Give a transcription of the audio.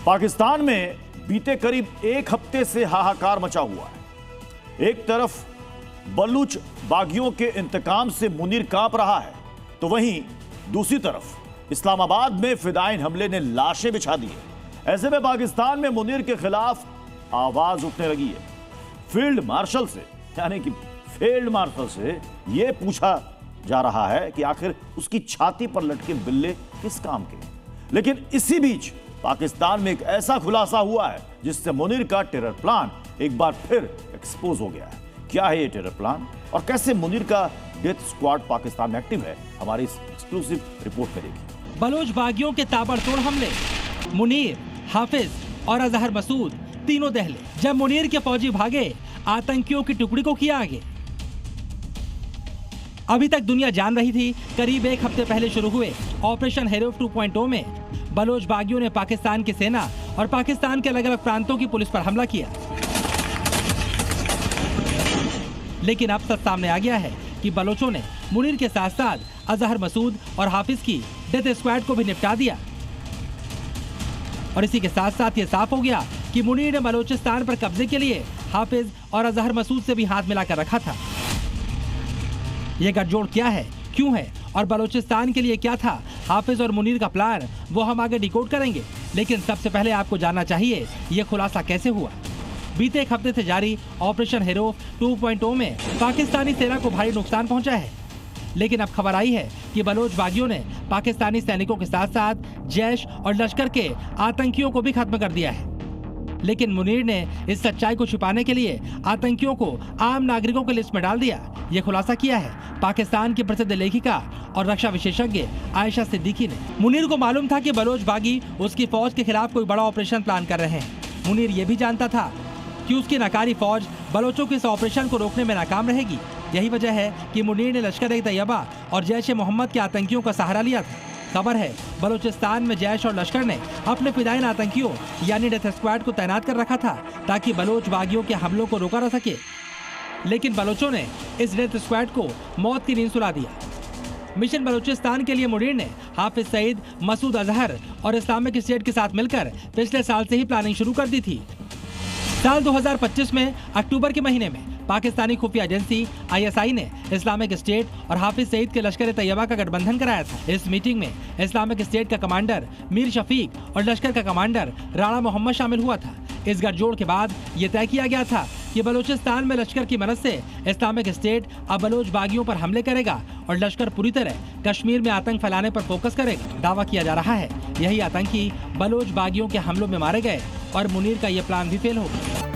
पाकिस्तान में बीते करीब एक हफ्ते से हाहाकार मचा हुआ है। एक तरफ बलूच बागियों के इंतकाम से मुनीर कांप रहा है, तो वहीं दूसरी तरफ इस्लामाबाद में फिदायिन हमले ने लाशें बिछा दी है। ऐसे में पाकिस्तान में मुनीर के खिलाफ आवाज उठने लगी है। फील्ड मार्शल से, यानी कि फील्ड मार्शल से यह पूछा जा रहा है कि आखिर उसकी छाती पर लटके बिल्ले किस काम के। लेकिन इसी बीच पाकिस्तान में एक ऐसा खुलासा हुआ है जिससे मुनीर का टेरर प्लान एक बार फिर एक्सपोज हो गया है। क्या है ये टेरर प्लान और कैसे मुनीर का डेथ स्क्वाड पाकिस्तान में एक्टिव है, हमारी इस एक्सक्लूसिव रिपोर्ट में देखिए। बलोच बागियों के ताबड़तोड़ हमले, मुनीर, हाफिज और अजहर मसूद तीनों दहले। जब मुनीर के फौजी भागे, आतंकियों की टुकड़ी को किया आगे। अभी तक दुनिया जान रही थी, करीब एक हफ्ते पहले शुरू हुए ऑपरेशन हेरो 2.0 में बलोच बागियों ने पाकिस्तान की सेना और पाकिस्तान के अलग अलग प्रांतों की पुलिस पर हमला किया। लेकिन अब सच सामने आ गया है कि बलोचों ने मुनीर के साथ साथ अजहर मसूद और हाफिज की डेथ स्क्वाड को भी निपटा दिया। और इसी के साथ साथ ये साफ हो गया कि मुनीर ने बलोचिस्तान पर कब्जे के लिए हाफिज और अजहर मसूद से भी हाथ मिलाकर रखा था। ये गठजोड़ क्या है, क्यों है और बलोचिस्तान के लिए क्या था हाफिज और मुनीर का प्लान, वो हम आगे डिकोड करेंगे। लेकिन सबसे पहले आपको जानना चाहिए ये खुलासा कैसे हुआ। बीते एक हफ्ते से जारी ऑपरेशन हेरो 2.0 में पाकिस्तानी सेना को भारी नुकसान पहुंचा है। लेकिन अब खबर आई है कि बलोच बागियों ने पाकिस्तानी सैनिकों के साथ साथ जैश और लश्कर के आतंकियों को भी खत्म कर दिया है। लेकिन मुनीर ने इस सच्चाई को छुपाने के लिए आतंकियों को आम नागरिकों की लिस्ट में डाल दिया। ये खुलासा किया है पाकिस्तान की प्रसिद्ध लेखिका और रक्षा विशेषज्ञ आयशा सिद्दीकी ने। मुनीर को मालूम था कि बलोच बागी उसकी फौज के खिलाफ कोई बड़ा ऑपरेशन प्लान कर रहे हैं। मुनीर ये भी जानता था कि उसकी नाकारी फौज बलोचों के इस ऑपरेशन को रोकने में नाकाम रहेगी। यही वजह है कि मुनीर ने लश्कर-ए-तैयबा और जैश-ए-मोहम्मद के आतंकियों का सहारा लिया था। खबर है बलोचिस्तान में जैश और लश्कर ने अपने फिदायिन आतंकियों यानी डेथ स्क्वाड को तैनात कर रखा था ताकि बलोच बागियों के हमलों को रोका जा सके। लेकिन बलोचों ने इस डेथ स्क्वाड को मौत की नींद सुला दिया। मिशन बलोचिस्तान के लिए मुनीर ने हाफिज सईद, मसूद अजहर और इस्लामिक स्टेट के साथ मिलकर पिछले साल से ही प्लानिंग शुरू कर दी थी। साल 2025 में अक्टूबर के महीने में पाकिस्तानी खुफिया एजेंसी ISI ने इस्लामिक स्टेट और हाफिज सईद के लश्कर-ए-तैयबा का गठबंधन कराया था। इस मीटिंग में इस्लामिक स्टेट का कमांडर मीर शफीक और लश्कर का कमांडर राणा मोहम्मद शामिल हुआ था। इस गठजोड़ के बाद ये तय किया गया था कि बलोचिस्तान में लश्कर की मदद से इस्लामिक स्टेट अब बलोच बागियों पर हमले करेगा और लश्कर पूरी तरह कश्मीर में आतंक फैलाने पर फोकस करेगा। दावा किया जा रहा है यही आतंकी बलोच बागियों के हमलों में मारे गए और मुनीर का ये प्लान भी फेल हो गया।